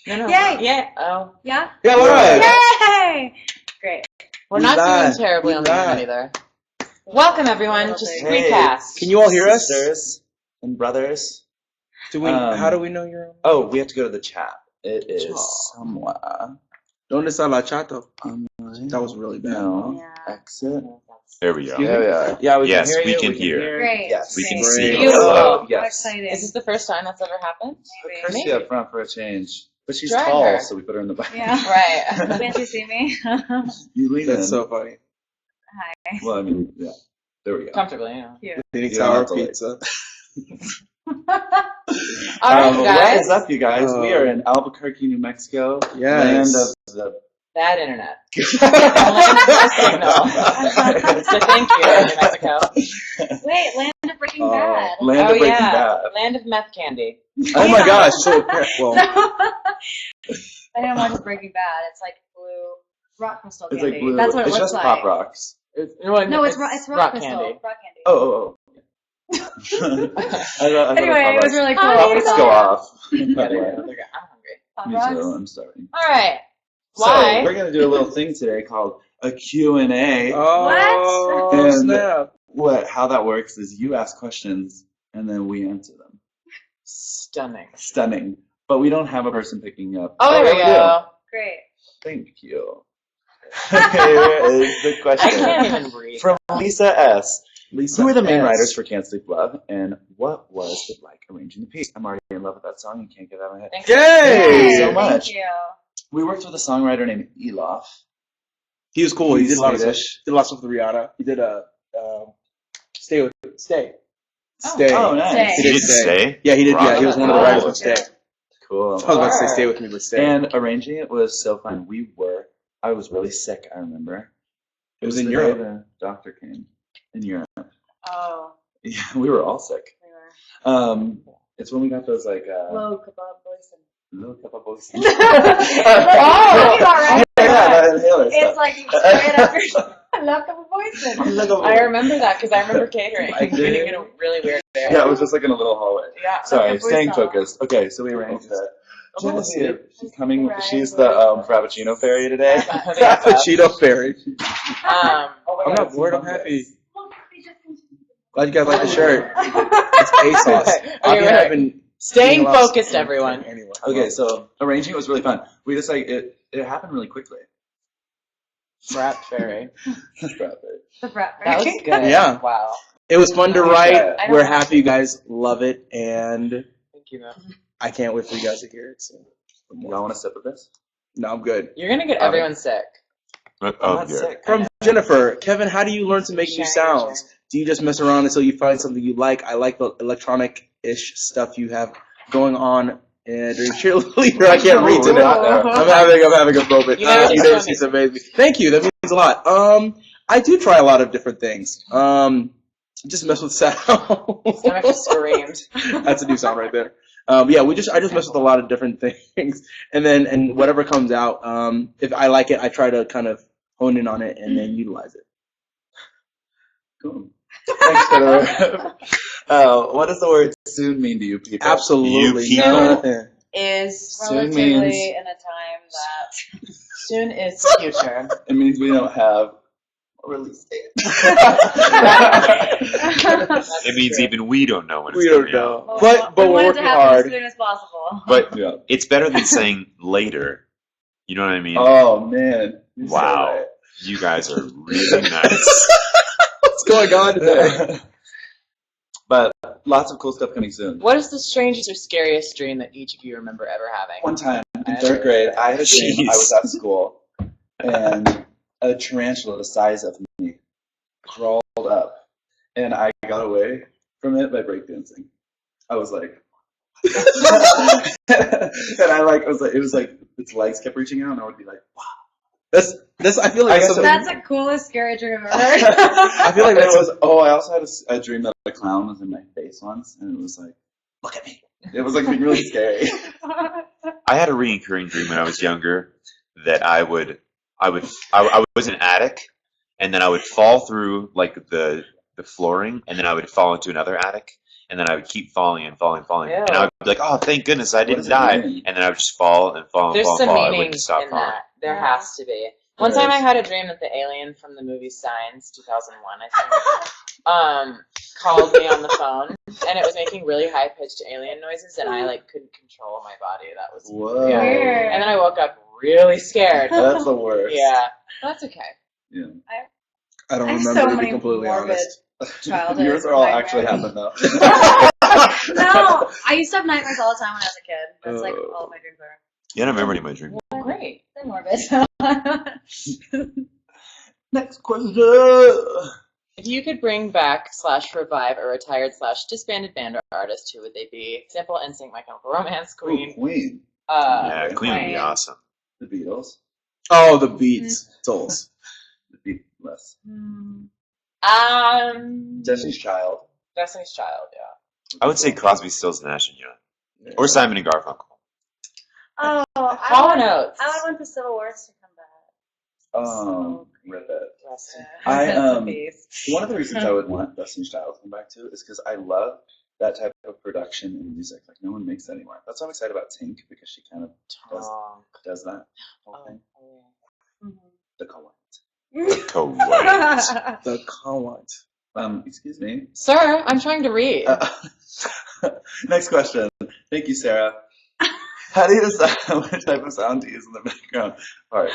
No. Yay! Yeah. Oh. Yeah? Yeah, all right. Yay! Great. We're not doing terribly on the internet either. Welcome, everyone, to Spreecast. Can you all hear us? Sisters and brothers. How do we know you're on? Oh, we have to go to the chat. It is somewhere. Donde está la chato? That was really bad. No. Yeah. Exit. There we go. There we are. Yeah, we Yes, can hear we you. can hear. Great. Yes. We can Great. see. Beautiful. Hello. Yes. How exciting. Is this the first time that's ever happened? Maybe. Christy up front for a change. But she's Drag tall, her. so we put her in the back. Yeah. Right. Can't you see me? You lean That's in. so funny. Hi. Well, I mean, yeah. There we go. Comfortably, yeah. Cute. Eating Yeah, sour that's all right. pizza. All right, What guys. is up, you guys? We are in Albuquerque, New Mexico. Yes. Land of the... Bad internet. Land of signal. So thank you, New Mexico. Wait, Land of Breaking Bad. Land of Breaking Bad. Land of meth candy. Oh my gosh. So, well, I didn't watch Breaking Bad. It's like blue rock crystal It's candy. like blue. That's what it it's looks just like. Pop Rocks. No, it's rock crystal. candy. Rock candy. Oh. Anyway, it was really cool. Oh, Let's go off. Yeah, By the they're way. good. I'm hungry. Pop Me rocks. too, I'm starving. All right. So, Why? we're going to do a little thing today called a Q&A. oh, And- snap. How that works is you ask questions, and then we answer them. Stunning. Stunning. But we don't have a person picking up. Oh, there we go. Great. Thank you. Here is the I question. can't even breathe. From Lisa S. Lisa Who are the main S. writers for Can't Sleep Love, and what was it like arranging the piece? I'm already in love with that song and can't get it out of my head. Thank you. Thank you Yay! so much. Thank you. We worked with a songwriter named Elof. He was cool. He did a lot of stuff. Swedish. Did a lot of stuff with Rihanna. He did Stay. Stay. Oh, nice. He did Stay? Yeah, he did. Yeah, he was one of the writers Oh, on Stay. Cool. I was about to say Stay with me, but Stay. And arranging it was so fun. I was really sick, I remember. It was the in day Europe. The doctor came in Europe. Oh. Yeah, we were all sick. We were. It's when we got those like Low kebab boys. little couple boys. Oh, you got right. Yeah, that inhaler It's stuff. like you spray it after. I love kebab boys. I remember that because I remember catering. I did. Getting in a really weird area. Yeah, it was just like in a little hallway. Yeah. Sorry, Okay, staying voice focused. Okay, so we arranged that. Genesee, she's coming. Right. She's the Frappuccino fairy today. Frappuccino Fairy. Um, I'm not bored. I'm happy. Glad you guys like the shirt. It's ASOS. Okay, I've right. been Staying eating a lot of focused, stuff. everyone. Anyway. Okay, so arranging it was really fun. We just like it happened really quickly. Frat fairy. The frat That was fairy. good. Yeah. Wow. It was fun to I write. don't We're know. happy you guys love it, and Thank you, man. I can't wait for you guys to hear it soon. Y'all want a sip of this? No, I'm good. You're gonna get everyone sick. I'm Oh, not dear. sick. From Jennifer, Kevin, how do you learn to make new sounds? Do you just mess around until you find something you like? I like the electronic-ish stuff you have going on during cheerleader. I can't read today. I'm having a moment. You never You see never see some amazing. Thank you. That means a lot. I do try a lot of different things. Just mess with sound. Stomach just screamed. That's a new sound right there. Yeah, I just mess with a lot of different things, and whatever comes out, if I like it, I try to kind of hone in on it and then utilize it. Cool. Thanks, Jennifer. What does the word soon mean to you people? Absolutely. You people. Is Soon Relatively means in a time that. soon is future. it means we don't have a release date. It means even we don't know when it's We don't coming out. know, but we we're want it working to happen hard. as soon as possible. But Yeah. it's better than saying later. You know what I mean? Oh man. You're so Wow. right. You guys are really nice. What's going on today? But lots of cool stuff coming soon. What is the strangest or scariest dream that each of you remember ever having? One time in third grade, I had a dream. I was at school, and a tarantula the size of me crawled up, and I got away from it by breakdancing. I was like, and I was like, it was like its legs kept reaching out, and I would be like, wow. This I feel like I guess That's the coolest scary dream I've ever heard. I feel like it that's was. Oh, I also had a dream that a clown was in my face once, and it was like, look at me. It was like really scary. I had a recurring dream when I was younger that I was in an attic, and then I would fall through like the flooring, and then I would fall into another attic, and then I would keep falling and falling, Ew. and I would be like, "Oh, thank goodness I What didn't does it die," mean? and then I would just fall and fall and There's fall and some fall. I meaning wouldn't stop in falling. that. There Yeah. has to be. One time I had a dream that the alien from the movie Signs, 2001, I think, called me on the phone, and it was making really high-pitched alien noises, and I like couldn't control my body. That was Whoa. yeah. Weird. And then I woke up really scared. That's the worst. Yeah, that's okay. Yeah. I don't I have remember, so to be many completely morbid honest. childhood Yours are all nightmares. actually happened though. No, I used to have nightmares all the time when I was a kid. That's like all of my dreams are. Yeah, I don't remember any of my dreams. Well, great. They're morbid. Next question. If you could bring back / revive a retired / disbanded band or artist, who would they be? Simple Instinct, My Chemical Romance, Queen. Queen. Yeah, Queen would be Queen. awesome. The Beatles. Oh, the Beatles. The Beatless. Destiny's Child. Destiny's Child, yeah. I would say Crosby, Stills, Nash and Young, or Simon and Garfunkel. Oh, Hall and Oates. I would want the Civil Wars to come back. Rip it. Rest I The beast. one of the reasons I would want Destiny's Child to come back too is because I love that type of production in music. Like no one makes that anymore. That's why I'm excited about Tink because she kind of does that whole thing. The Colette. Correct. The Colette. Excuse me. Sir, I'm trying to read. Next question. Thank you, Sarah. How do you decide what type of sound to use in the background? Alright,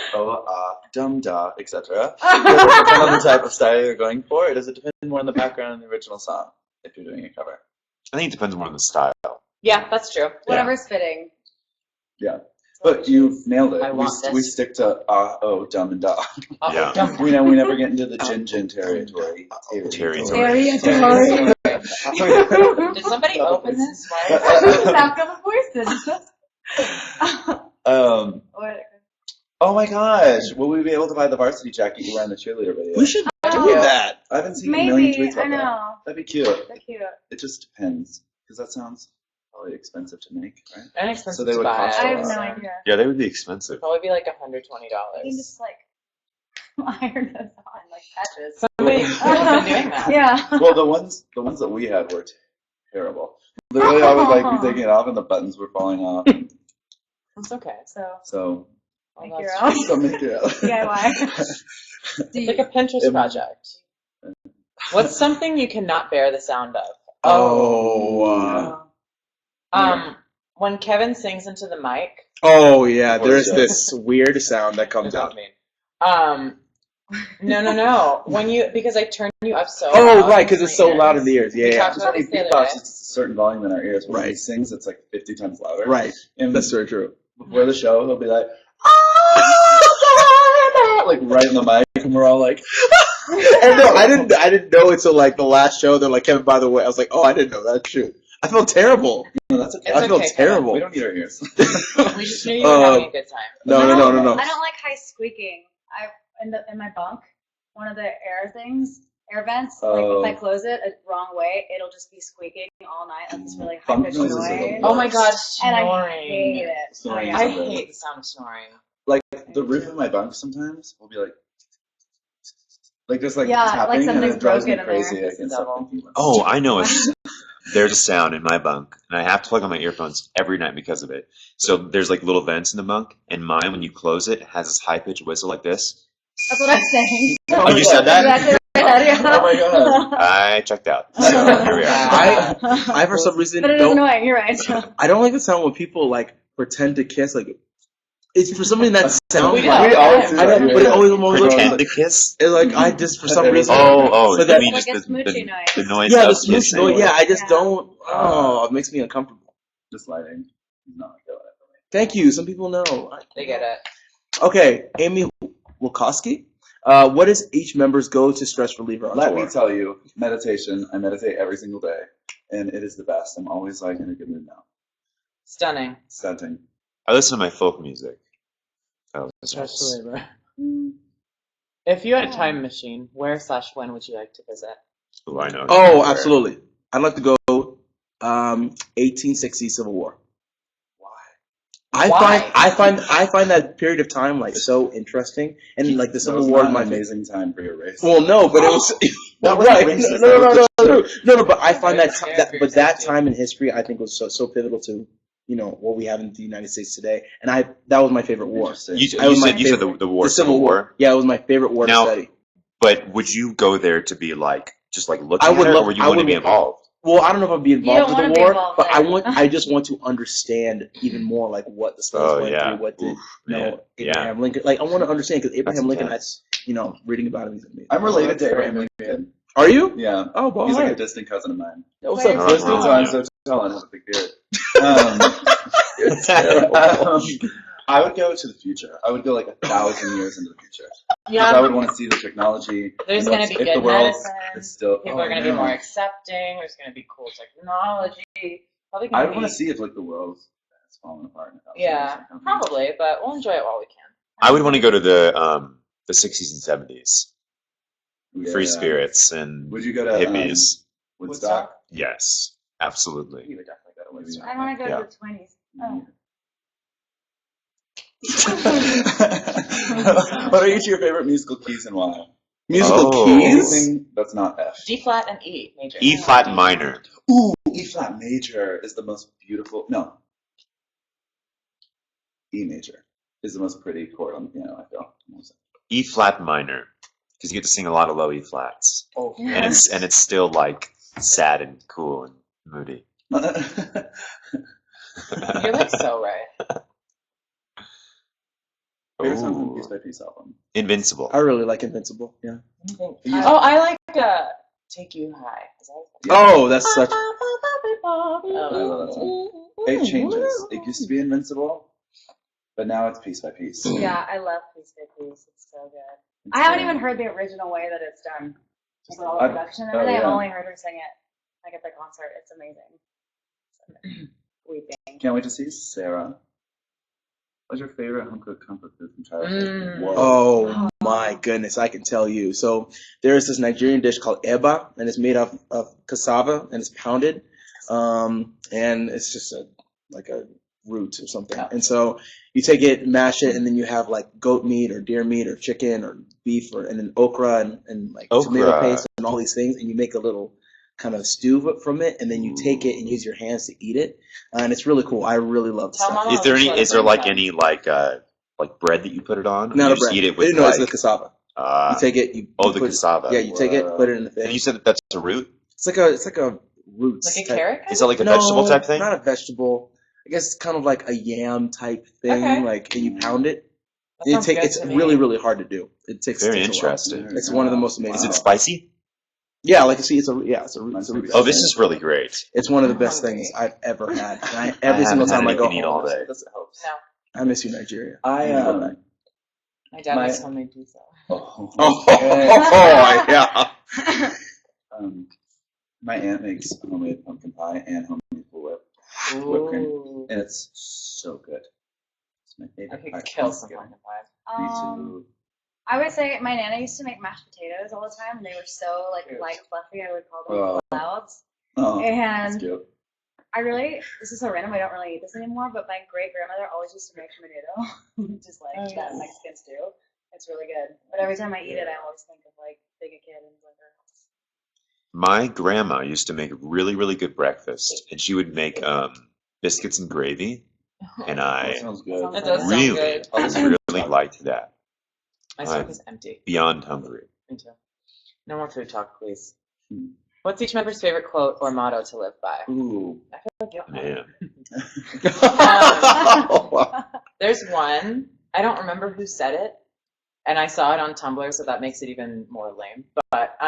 dum da, etc. Does it depend on the type of style you're going for, or does it depend more on the background and the original song if you're doing a cover? I think it depends more on the style. Yeah, that's true. Whatever's fitting. Yeah. But you nailed it. I want this. We stick to oh, dumb and da. Yeah. Dumb. We never get into the gin territory. Territory. Did somebody open this? Sound couple voices. Oh my gosh! Will we be able to buy the varsity jacket you wear in the cheerleader video? We should do Oh. that. I haven't seen a million Maybe. tweets about I know. that. That'd be cute. They're cute. It just depends because that sounds probably expensive to make, right? And expensive So they to would buy. cost I a have lot. no idea. Yeah, they would be expensive. Probably be like $120. You can just like iron those on like patches. Somebody could have been doing that. Yeah. Well, the ones that we had were terrible. Literally, I would like be taking it off and the buttons were falling off. It's okay. So Make Well, your that's- own. so make it. DIY. It's like a Pinterest project. What's something you cannot bear the sound of? When Kevin sings into the mic. Oh yeah, there's this weird sound that comes out. No. Because I turn you up so Oh loud right, because in it's so my loud ears. in the ears. Yeah, We yeah. talked Just when he about this the other beatboxes, day. it's a certain volume in our ears. When he Right. sings, it's like 50 times louder. Right. And That's very true. before the show, he'll be like, like right in the mic, and we're all like, And no, I didn't know until like the last show. They're like, Kevin, by the way, I was like, oh, I didn't know that. Shoot, I felt terrible. no, that's okay. It's I felt okay, terrible. We don't need our ears. We just knew you were having a good time. No. I don't like high squeaking. In my bunk, one of the air vents. Like if I close it a wrong way, it'll just be squeaking all night. Like this really high Funk pitched noises noise. are the Oh my god, And I snoring. hate it. Snoring is I something. hate the sound of snoring. Like the roof of my bunk sometimes will be like just like Yeah, tapping like and something's it drives me broken in there. crazy. I can't stop Double. thinking about Oh, I know. There's a sound in my bunk, and I have to plug on my earphones every night because of it. So there's like little vents in the bunk, and mine, when you close it, has this high pitched whistle like this. That's what I'm saying. Oh, you said that? That's it right there, yeah. Oh my god. I checked out. So here we are. I for some reason But it is don't. annoying. You're right. I don't like the sound when people like pretend to kiss. Like it's for something that sounds We like. We always do I that. know, but it always looks Pretend to kiss? like I just for some reason. Oh, So you that- mean Like just a smoochy noise. the noise Yeah, of the smooth kissing? noise. Yeah, I just Yeah. don't. Oh, it makes me uncomfortable. Just lighting. No, I go it for me. Thank you. Some people know. They get it. Okay, Amy Wilkowski. What is each member's go-to stress reliever on Let tour? me tell you, meditation. I meditate every single day, and it is the best. I'm always like in a good mood now. Stunning. Stunting. I listen to my folk music. Oh, Stress reliever. If you had a time machine, where / when would you like to visit? Ooh, I know. Oh, absolutely. I'd like to go 1860 Civil War. Why? I find that period of time like so interesting, and like the That Civil was War not is my an favorite. amazing time for your race. Well, no, but it was That was right. racist. No. But I find It that was scary for your but that safety. time in history, I think was so pivotal to what we have in the United States today, and that was my favorite war. Interesting. You I was my said favorite. the war, The Civil War. Yeah, it was my favorite war Now, to study. But would you go there to be like just like looking I would at it, love- or would you I want to would- be involved? Well, I don't know if I'd be You involved don't with wanna the be war, involved but there. I just want to understand even more like what the slaves Oh, went yeah. through, what did Oof, man. Abraham Lincoln. Like I want to understand because Abraham Lincoln, intense. reading about him, he's amazing. I'm related to that's Abraham great. Lincoln. Are you? Yeah. Oh, boy. He's like a distant cousin of mine. What's Wait, up, is he Lisbon? So I'm so tall and have a big beard. It's terrible. I would go to the future. I would go like 1,000 years into the future. Because Yeah. I would want to see the technology. There's and going what's- to be if the good world medicine. is still. People are going to be more accepting. There's going to be cool technology. Probably I going would want to see if like the world has fallen apart. In 1,000 years Yeah, or something. probably, but we'll enjoy it while we can. I would want to go to the 60s and 70s, free Yeah. spirits and Would you go to hippies. Woodstock? Yes, absolutely. You would definitely go to Woodstock. I want to go Yeah. to the 20s. Oh. What are each of your favorite musical keys and why? Musical Oh. keys? Anything that's not F. D flat and E major. E flat minor. Ooh, E flat major is the most beautiful. No. E major is the most pretty chord on the piano, I feel. E flat minor, because you get to sing a lot of low E flats, Oh, and it's still like sad and cool and moody. You're like so right. Favorite song from Ooh. Piece by Piece album. Invincible. I really like Invincible. Yeah. Oh, I like Take You High. Is that Oh, that's such. I love that song. It changes. It used to be Invincible, but now it's Piece by Piece. Yeah, I love Piece by Piece. It's so good. I haven't even heard the original way that it's done. Like all the production and everything. I've only heard her sing it like at the concert. It's amazing. Weeping. Can't wait to see Sarah. What's your favorite home cooked comfort food from childhood? Whoa. Oh my goodness, I can tell you. So there's this Nigerian dish called eba, and it's made of cassava, and it's pounded, and it's just like a root or something. And so you take it, mash it, and then you have like goat meat or deer meat or chicken or beef and then okra and like tomato paste and all these things, and you make a little kind of stew from it, and then you take it and use your hands to eat it, and it's really cool. I really love the stuff. Is there any like bread that you put it on? Or Not you a just bread. eat it with No, it's the cassava. You take it. You the put cassava. Yeah, you take it, put it in the fish. And you said that's a root? It's like a root. Like a carrot? Is it like a vegetable type thing? Not a vegetable. I guess it's kind of like a yam type thing. Okay. Like, and you pound it. That sounds good It's to me. really, really hard to do. It takes Very a while. interesting. It's one of the most amazing. Is it spicy? Yeah, like it's a root. It's a root. Oh, this is really great. It's one of the best things I've ever had. And every single time I go home, all day. I miss you, Nigeria. My dad makes homemade pizza. Yeah. My aunt makes homemade pumpkin pie and homemade whipped cream, and it's so good. It's my I favorite could pie. kill some pumpkin pie. Me too. I would say my nana used to make mashed potatoes all the time, and they were so like light fluffy. I would call them clouds. Oh, And that's cute. this is so random. I don't really eat this anymore, but my great grandmother always used to make menudo, just like that Mexican stew. It's really good. But every time I eat it, I always think of like being a kid and like her. My grandma used to make really, really good breakfast, and she would make biscuits and gravy, and I That sounds good. That does sound really, good. really liked that. My stomach is empty. Beyond hungry. Me too. No more food talk, please. What's each member's favorite quote or motto to live by? Ooh. I feel like you don't Man. There's one. I don't remember who said it, and I saw it on Tumblr, so that makes it even more lame. But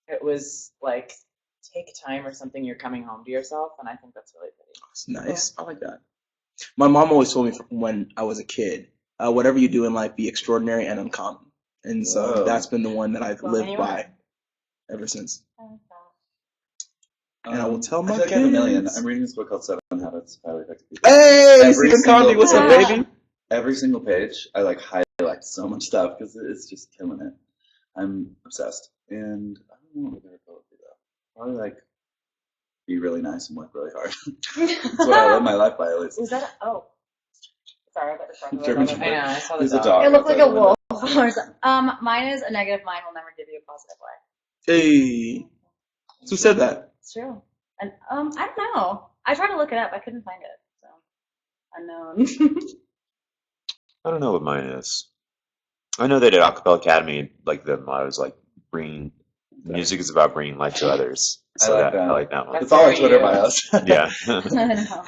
it was like, take time or something. You're coming home to yourself, and I think that's really pretty. It's nice. I like that. My mom always told me when I was a kid, whatever you do in life, be extraordinary and uncommon. And so that's been the one that I've lived by ever since. And I will tell my kids. I have a million. I'm reading this book called 7 Habits of Highly Effective People. Hey, Stephen Condie, what's up, baby? Every single page, I like highlight so much stuff because it's just killing it. I'm obsessed. And I don't know what my favorite quote would be though. Probably like, be really nice and work really hard. That's what I live my life by at least. Was that Sorry, I got distracted. German by that. I know, I saw the There's a dog. dog. It looked like a outside the window. wolf. Mine is a negative mind will never give you a positive way. Hey, who said that? It's true. And I don't know. I tried to look it up. I couldn't find it. So unknown. I don't know what mine is. I know that at Acapella Academy, like the motto is like bringing music is about bringing life to others. So I like that. I like that one. That's It's all our very Twitter you. bios. Yeah. I know.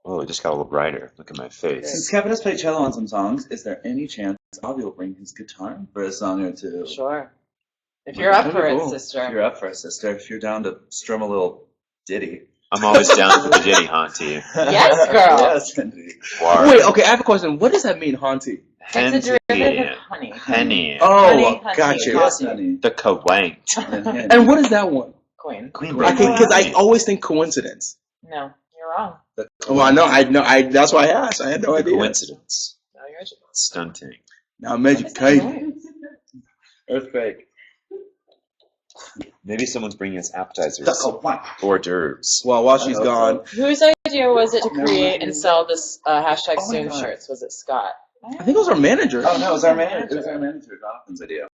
Oh, it just got a little brighter. Look at my face. Since Kevin has played cello on some songs, is there any chance Avi will bring his guitar for a song or two? Sure. If you're up That'd for be it, cool. sister. If you're up for it, sister. If you're down to strum a little ditty. I'm always down for the ditty, Haunty. Yes, girl. Yes, indeed. Wait, okay, I have a question. What does that mean, Haunty? It's a derivative of honey. Henny. Oh, Honey, gotcha. Yes, Haunty. honey. The Kawank. And what is that one? Queen. Queen Because Bird. I always think coincidence. No, you're wrong. Well, I know. That's why I asked. I had no The idea. coincidence. No, you're Stunting. Now, Magic Kite. Earthquake. Maybe someone's bringing us appetizers. Duck-a-whack. Hors d'oeuvres. Well, while she's gone, Whose idea was it to create and sell this hashtag Oh my soon God. shirts? Was it Scott? I think it was our manager. Oh no, it was our manager. It was our manager, Jonathan's idea.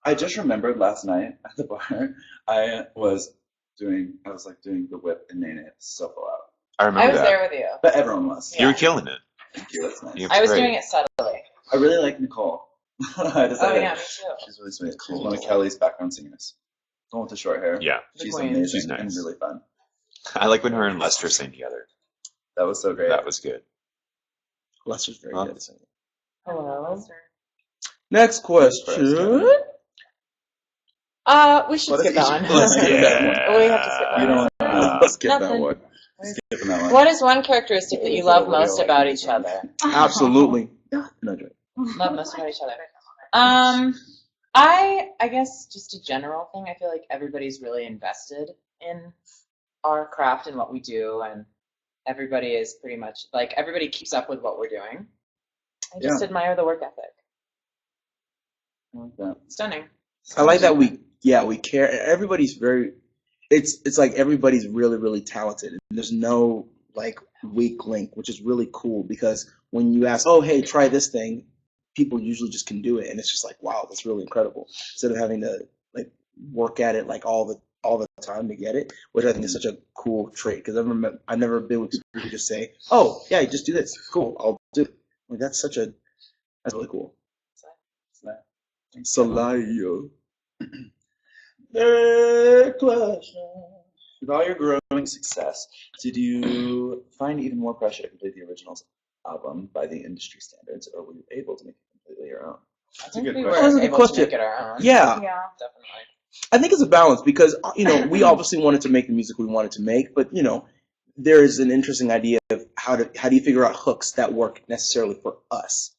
I just remembered last night at the bar, I was doing the whip and Nene. It was so full out. I I remember was that. there with you. But everyone was. You were killing it. Thank you, that's nice. You I was great. doing it subtly. I really like Nicole. I decided Oh yeah, me too. she's really sweet. She's one of Kelly's background singers. The one with the short hair. Yeah. She's The queen. amazing She's nice. and really fun. I like when her and Lester sang together. That was so great. That was good. Lester's very Huh? good. Hello. Next question. We should What skip if that you- one. Let's skip that one. We have to skip that You one. don't want Let's skip that Nothing. one. skipping that one. What is one characteristic that you love most about each other? Absolutely. No joke. Love most about each other. I guess just a general thing. I feel like everybody's really invested in our craft and what we do, and everybody is pretty much like everybody keeps up with what we're doing. I just admire the work ethic. I like that. Stunning. I like that we care. Everybody's very. It's like everybody's really really talented. And there's no like weak link, which is really cool because when you ask, oh hey, try this thing, people usually just can do it, and it's just like wow, that's really incredible. Instead of having to like work at it like all the time to get it, which I think is such a cool trait. Because I've never been with people who just say, oh yeah, just do this, cool, I'll do it. Like that's really cool. Salayo. Third question. With all your growing success, did you find even more pressure to complete the originals album by the industry standards, or were you able to make it completely your own? I think a good we question. were That's a good able question. to make it our own. Yeah. Yeah. Definitely. I think it's a balance because, we obviously wanted to make the music we wanted to make, but, there is an interesting idea of how do you figure out hooks that work necessarily for us,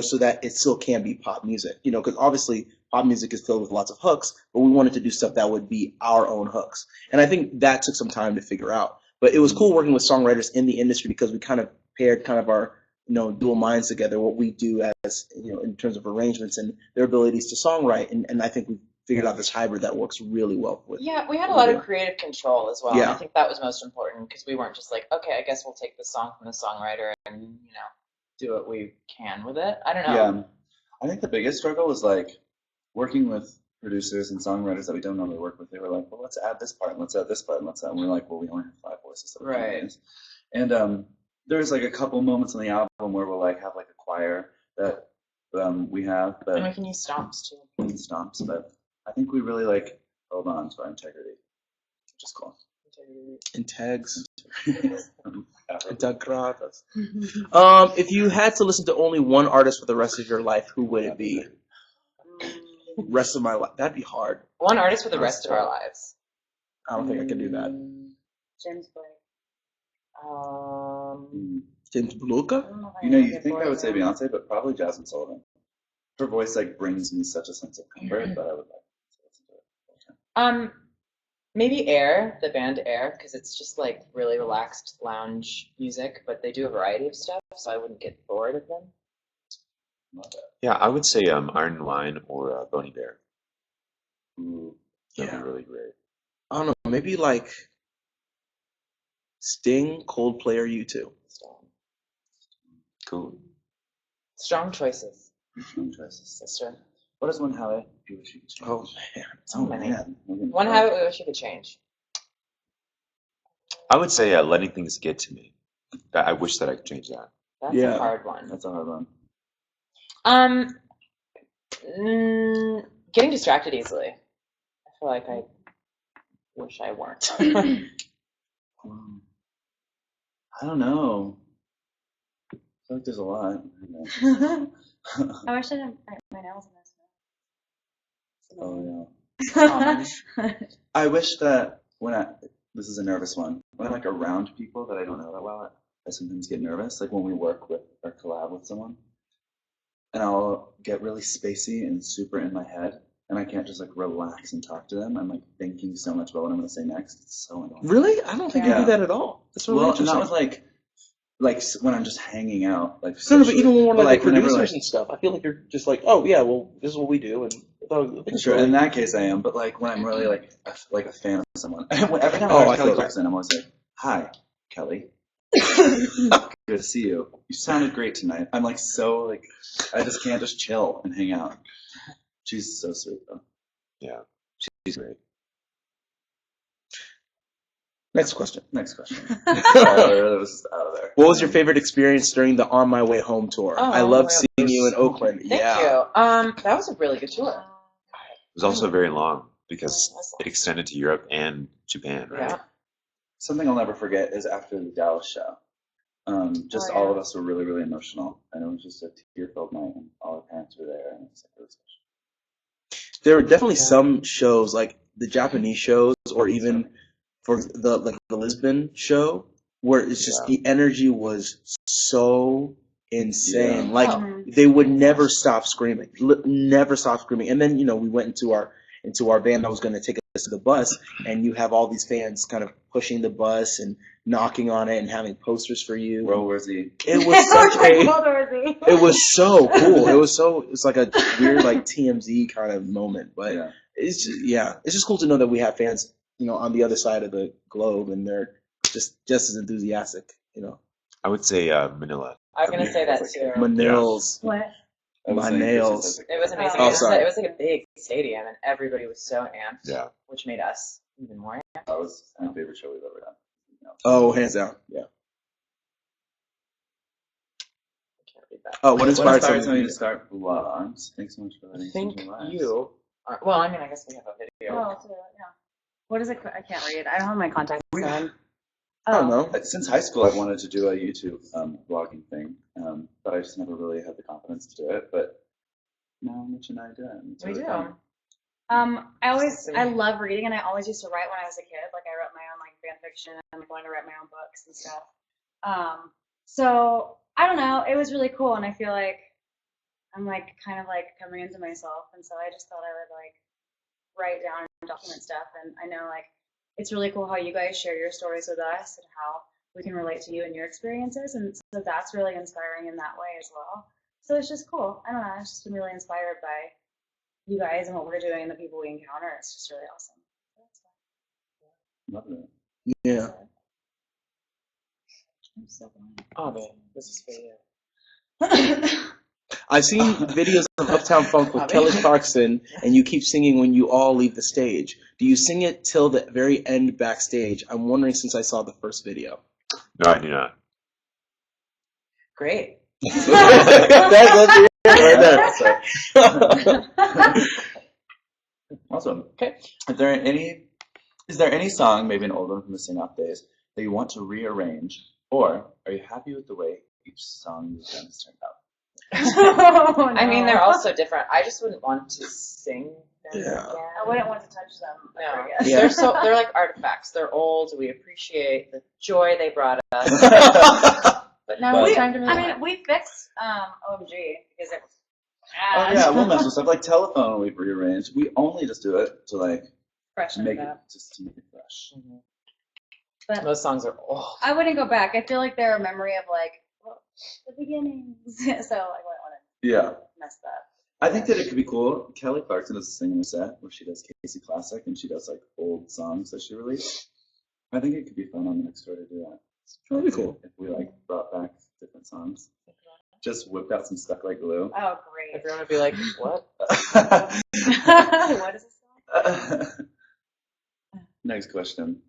so that it still can be pop music, because obviously pop music is filled with lots of hooks, but we wanted to do stuff that would be our own hooks. And I think that took some time to figure out. But it was cool working with songwriters in the industry because we kind of paired kind of our, dual minds together, what we do as, in terms of arrangements and their abilities to songwrite. And I think we figured out this hybrid that works really well with. Yeah, we had a lot of creative control as well. Yeah. And I think that was most important because we weren't just like, okay, I guess we'll take the song from the songwriter and, do what we can with it. I don't know. Yeah. I think the biggest struggle was like working with producers and songwriters that we don't normally work with. They were like, well, let's add this part and let's add this part and let's add. And we're like, well, we only have 5 voices. So we can't do this. And there's like a couple moments on the album where we'll like have like a choir that we have, but And we can use stomps too. stomps. But I think we really like held on to our integrity, which is cool. And tags. Afro. Integradas. If you had to listen to only one artist for the rest of your life, who would it be? Rest of my life. That'd be hard. One artist for the rest of our lives. I don't think I could do that. James Blake. James I Bluca? don't know if I You know, can you get think bored I would of say him. Beyonce, but probably Jasmine Sullivan. Her voice like brings me such a sense of comfort that I would like to listen to it. Maybe Air, the band Air, because it's just like really relaxed lounge music, but they do a variety of stuff, so I wouldn't get bored of them. Love that. Yeah, I would say Iron Line or Boney Bear. Ooh. That'd Yeah. be really great. I don't know. Maybe like Sting, Coldplay, or U2. Cool. Strong choices, Strong choices. sister. What is one habit you wish you could change? Oh man. So many. man. One habit we wish you could change. I would say letting things get to me. I wish that I could change that. That's Yeah. a hard one. That's a hard one. Getting distracted easily. I feel like I wish I weren't. I don't know. I feel like there's a lot. I wish I didn't bite my nails in this. Oh Common. yeah. I wish that this is a nervous one. When I'm like around people that I don't know that well, I sometimes get nervous. Like when we work with or collab with someone, and I'll get really spacey and super in my head, and I can't just like relax and talk to them. I'm like thinking so much about what I'm going to say next. It's so annoying. Really? I don't think you Yeah. do that at all. That's really Well, interesting. not with like when I'm just hanging out, like. No, but even when we're but, like whenever, producers and stuff, I feel like you're just like, oh yeah, well this is what we do, and I think it's Sure, really- in that case I am, but like when I'm really like a fan of someone, every time Oh, I I watch Kelly feel that. Clarkson, I'm always like, "Hi, Kelly, good to see you. You sounded great tonight." I'm like so like, I just can't just chill and hang out. She's so sweet though. Yeah, she's great. Next question. Next question. That was out of there. What was your favorite experience during the On My Way Home tour? Oh, I On loved My Way seeing Home. you in Oakland. Thank yeah. you. That was a really good tour. It was also very long because it extended to Europe and Japan, right? Yeah. Something I'll never forget is after the Dallas show. Just Oh, yeah. all of us were really, really emotional, and it was just a tear-filled night, and all our parents were there, and it was like really special. There were definitely some shows, like the Japanese shows, or even for the Lisbon show, where it's just the energy was so insane. Yeah. Like Oh. they would never stop screaming, never stop screaming. And then we went into our van that was going to take us to the bus, and you have all these fans kind of pushing the bus and knocking on it and having posters for you. World War Z. It was such a. It was so cool. It's like a weird like TMZ kind of moment, but Yeah. it's just cool to know that we have fans, on the other side of the globe, and they're just as enthusiastic, I would say Manila. I was going to say that too. My nails, What? I was my saying nails. It was amazing. Oh, sorry. It was like a big stadium, and everybody was so amped, Yeah. which made us even more amped. That was my favorite show we've ever done. Oh, hands down, yeah. I can't read that. Oh, what What inspired inspired some of you you? to start vlogs? Thanks so much for letting I us think into your lives. you are, well, I mean, I guess we have a video. Oh, too, yeah. What is it? I can't read. I don't have my contacts in. I don't know. Since high school, I've wanted to do a YouTube vlogging thing, but I just never really had the confidence to do it. But now Mitch and I do it. and it's We really do. fun. I love reading, and I always used to write when I was a kid. Like I wrote my own like fan fiction, and wanted to write my own books and stuff. So I don't know. It was really cool, and I feel like I'm like kind of like coming into myself, and so I just thought I would like write down and document stuff. And I know like it's really cool how you guys share your stories with us and how we can relate to you and your experiences, and so that's really inspiring in that way as well. So it's just cool. I don't know. I've just been really inspired by you guys and what we're doing and the people we encounter. It's just really awesome. Love it. Yeah. I'm so glad. Oh, man, this is for you. I've seen videos of Uptown Funk with Kelly Clarkson, and you keep singing when you all leave the stage. Do you sing it till the very end backstage? I'm wondering since I saw the first video. No, I do not. Great. That goes right there. Awesome. Okay. Is there any song, maybe an old one from the Sing Off days, that you want to rearrange, or are you happy with the way each song you've done has turned out? Oh, I mean, no. they're all so different. I just wouldn't want to sing them Yeah. again. I wouldn't want to touch them. No. ever again. Yeah. They're like artifacts. They're old. We appreciate the joy they brought us. But now Well, it's time to move I on. mean, we fixed OMG because it was Oh bad. yeah, we'll mess with stuff like telephone. We've rearranged. We only just do it to like Freshen make it it up. just to make it fresh. But Those songs are old. I wouldn't go back. I feel like they're a memory of like the beginnings. So I wouldn't want Yeah, to mess that. I think that it could be cool. Kelly Clarkson does a sing in her set where she does Casey Classic and she does like old songs that she released. I think it could be fun on the next tour to do that. That'd be cool. If we like brought back different songs. just whipped out some stuck like glue. Oh, great. Everyone would be like, what? What is this song? Next question.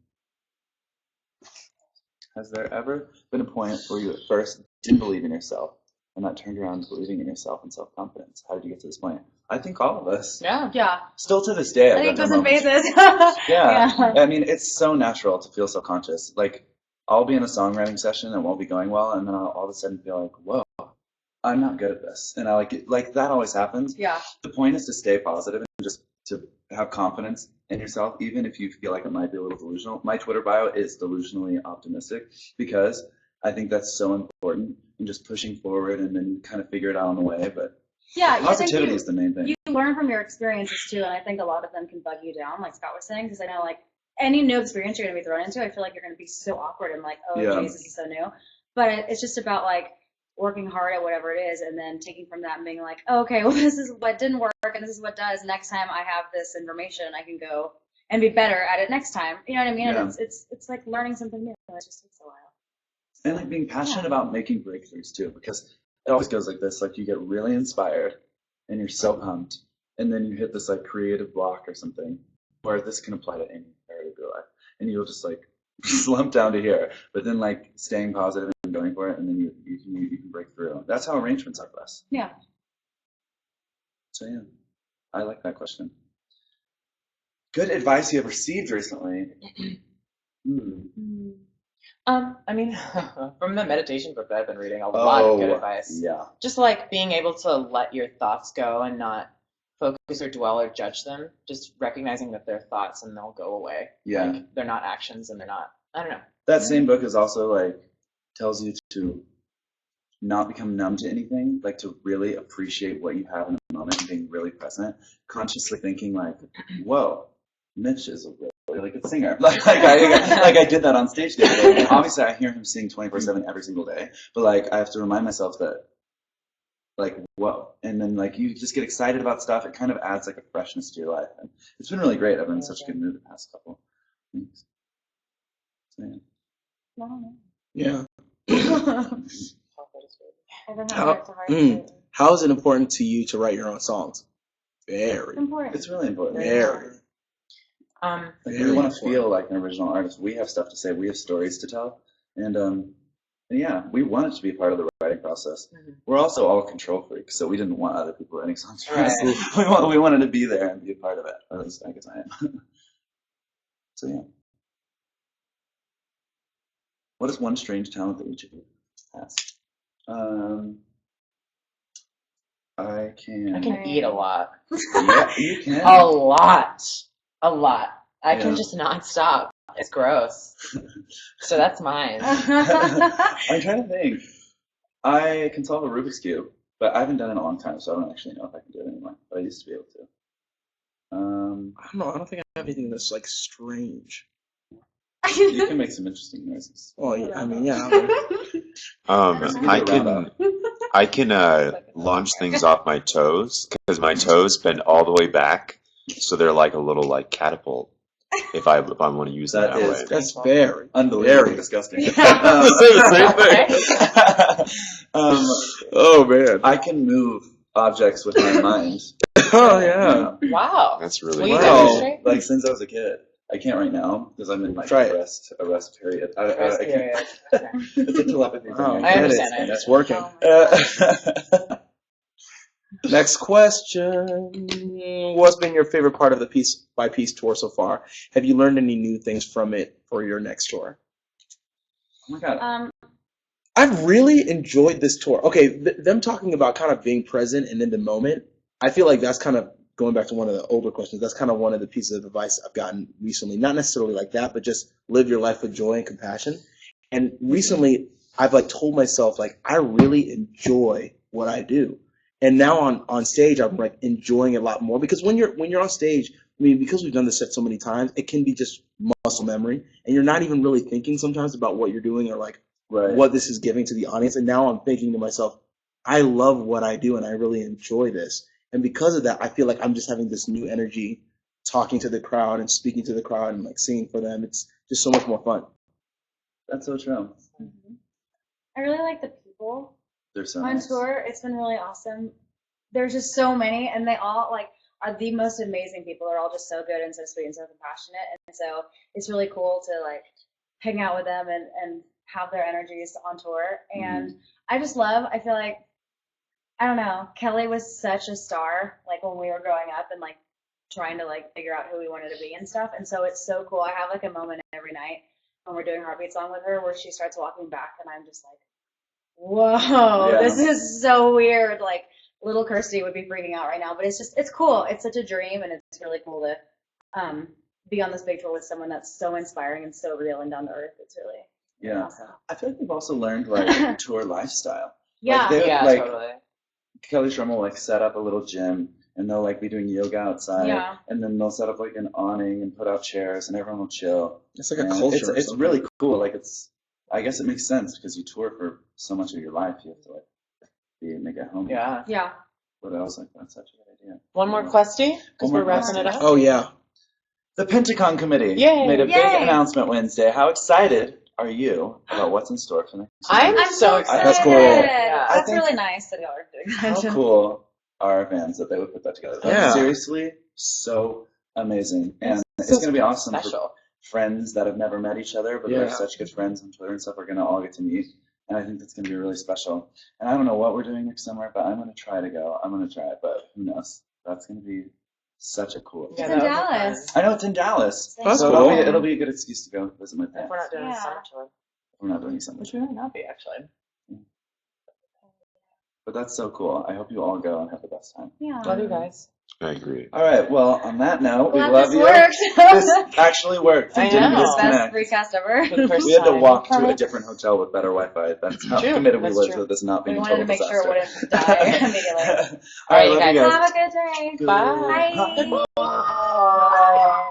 Has there ever been a point where you at first didn't believe in yourself and that turned around to believing in yourself and self-confidence? How did you get to this point? I think all of us. Yeah. Yeah. Still to this day, I I've think got it no goes in moments. phases. Yeah. I mean, it's so natural to feel self-conscious. Like, I'll be in a songwriting session and it won't be going well, and then I'll all of a sudden feel like, whoa, I'm not good at this. And I like that always happens. Yeah. The point is to stay positive and just to have confidence in yourself, even if you feel like it might be a little delusional. My Twitter bio is delusionally optimistic because I think that's so important and just pushing forward and then you kind of figure it out on the way. But Yeah. positivity is the main thing. You learn from your experiences too, and I think a lot of them can bug you down, like Scott was saying, because I know like any new experience you're going to be thrown into, I feel like you're going to be so awkward and like, oh, Yeah. geez, this is so new. But it's just about like working hard at whatever it is and then taking from that and being like, oh, okay, well, this is what didn't work and this is what does. Next time I have this information, I can go and be better at it next time. You know what I mean? Yeah. And it's like learning something new. It just takes a while. And like being passionate about making breakthroughs too, because it always goes like this, like you get really inspired and you're so pumped, and then you hit this like creative block or something, where this can apply to any area of your life, and you'll just like slump down to here, but then like staying positive and going for it, and then you can break through. That's how arrangements are for us. Yeah. So yeah, I like that question. Good advice you have received recently. I mean, from the meditation book that I've been reading, a lot of good advice. Yeah. Just like being able to let your thoughts go and not focus or dwell or judge them. Just recognizing that they're thoughts and they'll go away. Yeah. Like, they're not actions and they're not, I don't know. That same book is also like tells you to not become numb to anything, like to really appreciate what you have in the moment and being really present, consciously thinking like, whoa, Mitch is a really good singer. Like I did that on stage the other day. And obviously I hear him sing 24/7 every single day, but like I have to remind myself that like, whoa. And then like you just get excited about stuff. It kind of adds like a freshness to your life. And it's been really great. I've been in such a good mood the past couple weeks. So, yeah. Yeah. How is it important to you to write your own songs? Very. Important. It's really important. Very. Like we want to feel like an original artist. We have stuff to say. We have stories to tell, and yeah, we want it to be a part of the writing process. Mhm. We're also all control freaks, so we didn't want other people writing songs for us. Right. We wanted to be there and be a part of it. Or at least I guess I am. So yeah. What is one strange talent that each of you has? I can eat a lot. Yeah, you can. A lot. I Yeah. can just not stop. It's gross. So that's mine. I'm trying to think. I can solve a Rubik's Cube, but I haven't done it in a long time, so I don't actually know if I can do it anymore. But I used to be able to. I don't know. I don't think I have anything that's like strange. You can make some interesting noises. Well, yeah, I mean, yeah. I can launch things off my toes because my toes bend all the way back, so they're like a little like catapult. If I want to use that way. That's very Unbelievably disgusting. Say the same thing. Oh man. I can move objects with my mind. Oh yeah. Wow. That's really Will you Wow. demonstrate? Like since I was a kid. I can't right now because I'm in like Try it. a rest period. I Rest can't. period. Okay. It's a telepathy thing. Wow, I understand it. it. It's working. Next question. What's been your favorite part of the Piece by Piece tour so far? Have you learned any new things from it for your next tour? Oh my god. I've really enjoyed this tour. Okay, them talking about kind of being present and in the moment, I feel like that's kind of going back to one of the older questions. That's kind of one of the pieces of advice I've gotten recently. Not necessarily like that, but just live your life with joy and compassion. And recently, I've like told myself like I really enjoy what I do. And now on stage, I'm like enjoying it a lot more because when you're on stage, I mean, because we've done this set so many times, it can be just muscle memory, and you're not even really thinking sometimes about what you're doing or like what this is giving to the audience. And now I'm thinking to myself, I love what I do and I really enjoy this. And because of that, I feel like I'm just having this new energy, talking to the crowd and speaking to the crowd and like singing for them. It's just so much more fun. That's so true. I really like the people They're so On nice. tour, it's been really awesome. There's just so many, and they all like are the most amazing people. They're all just so good and so sweet and so compassionate, and so it's really cool to like hang out with them and have their energies on tour. And I just love. I feel like I don't know. Kelly was such a star, like when we were growing up and like trying to like figure out who we wanted to be and stuff. And so it's so cool. I have like a moment every night when we're doing Heartbeat Song with her where she starts walking back, and I'm just like, whoa, Yeah. this is so weird. Like little Kirsty would be freaking out right now, but it's cool. It's such a dream, and it's really cool to be on this big tour with someone that's so inspiring and so real and down to earth. It's really Yeah. awesome. I feel like we've also learned like tour lifestyle. Yeah. Like, they, Yeah, like totally. Kelly Strum will like set up a little gym, and they'll like be doing yoga outside, Yeah. and then they'll set up like an awning and put out chairs, and everyone will chill. It's like a And culture. or It's something. really cool. Like I guess it makes sense because you tour for so much of your life. You have to like make it home. Yeah. Yeah. What else? Like that's such a good idea. One more questy, because One we're more wrapping it questy. up. Oh yeah. The Pentacon Committee Yay. made a big Yay. announcement Wednesday. How excited are you about what's in store for next year? I'm so excited. That's cool. Yeah. That's I think- really nice that y'all are doing that. How cool are our fans that they would put that together? Like, Yeah. seriously, so amazing. And it's So going to be awesome for special. friends that have never met each other, but Yeah. they're such good friends on Twitter and stuff, are going to all get to meet. And I think that's going to be really special. And I don't know what we're doing next summer, but I'm going to try to go. I'm going to try it, but who knows? That's going to be such a cool Yeah, It's in that would be Dallas. fun. I know it's in Dallas. That's so cool. it'll be a good excuse to go visit my If parents. we're not doing a Yeah. summer tour, We're not doing something. which we might not be actually. But that's so cool. I hope you all go and have the best time. Yeah. Love you guys. I agree. All right. Well, on that note, we Glad love this you. worked. This actually worked. We I didn't know. Best disconnect. Spreecast ever. For the first We had to time. walk to a different hotel with better Wi-Fi. That's how True. committed we That's were true. to this not being We a wanted total to make disaster. sure it wouldn't die immediately. All right, All right, love you guys. guys. Have a good day. Good. Bye. Bye. Bye.